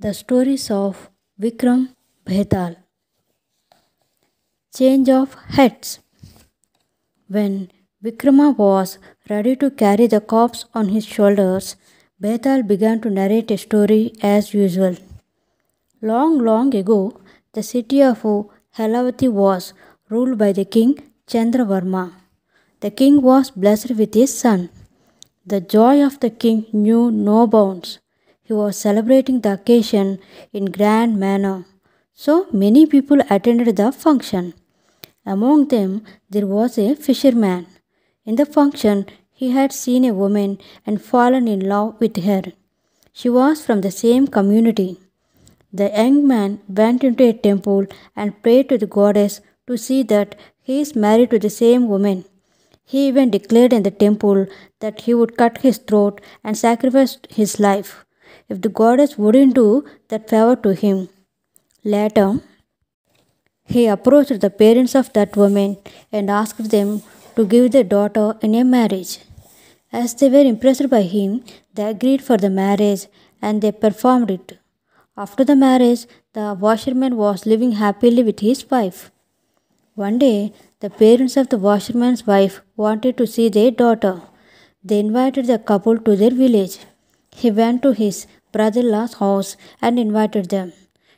The stories of Vikram Bhetal. Change of heads. When Vikrama was ready to carry the corpse on his shoulders, Bhetal began to narrate a story as usual. Long, long ago, the city of Helavati was ruled by the king Chandravarma. The king was blessed with his son. The joy of the king knew no bounds. He was celebrating the occasion in grand manner. So many people attended the function. Among them there was a fisherman. In the function he had seen a woman and fallen in love with her. She was from the same community. The young man went into a temple and prayed to the goddess to see that he is married to the same woman. He even declared in the temple that he would cut his throat and sacrifice his life if the goddess wouldn't do that favor to him. Later, he approached the parents of that woman and asked them to give their daughter in a marriage. As they were impressed by him, they agreed for the marriage and they performed it. After the marriage, the washerman was living happily with his wife. One day, the parents of the washerman's wife wanted to see their daughter. They invited the couple to their village. He went to his brother in law's house and invited them.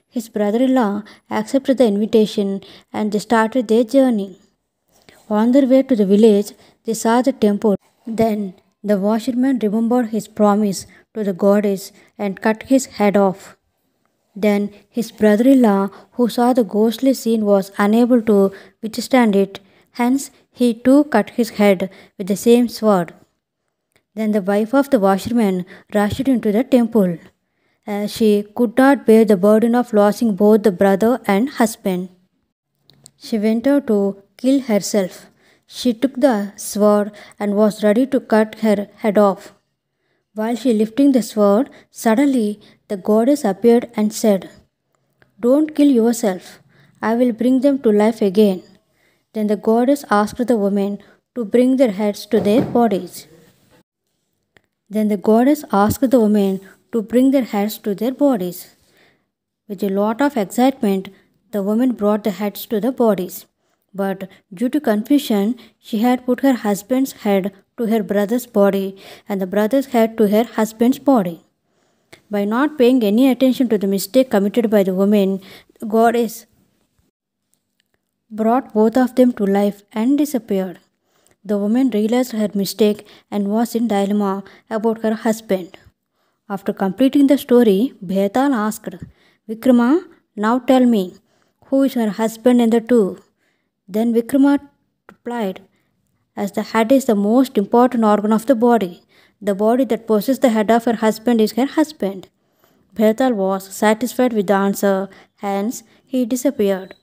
His brother in law accepted the invitation and they started their journey. On their way to the village, they saw the temple. Then the washerman remembered his promise to the goddess and cut his head off. Then his brother in law, who saw the ghostly scene, was unable to withstand it, hence, he too cut his head with the same sword. Then the wife of the washerman rushed into the temple, as she could not bear the burden of losing both the brother and husband. She went out to kill herself. She took the sword and was ready to cut her head off. While she lifting the sword, suddenly the goddess appeared and said, "Don't kill yourself. I will bring them to life again." Then the goddess asked the women to bring their heads to their bodies. Then the goddess asked the women to bring their heads to their bodies. With a lot of excitement, the woman brought the heads to the bodies. But due to confusion, she had put her husband's head to her brother's body and the brother's head to her husband's body. By not paying any attention to the mistake committed by the woman, the goddess brought both of them to life and disappeared. The woman realized her mistake and was in dilemma about her husband. After completing the story, Bhetal asked, "Vikrama, now tell me, who is her husband in the two?" Then Vikrama replied, "As the head is the most important organ of the body that possesses the head of her husband is her husband." Bhetal was satisfied with the answer, hence he disappeared.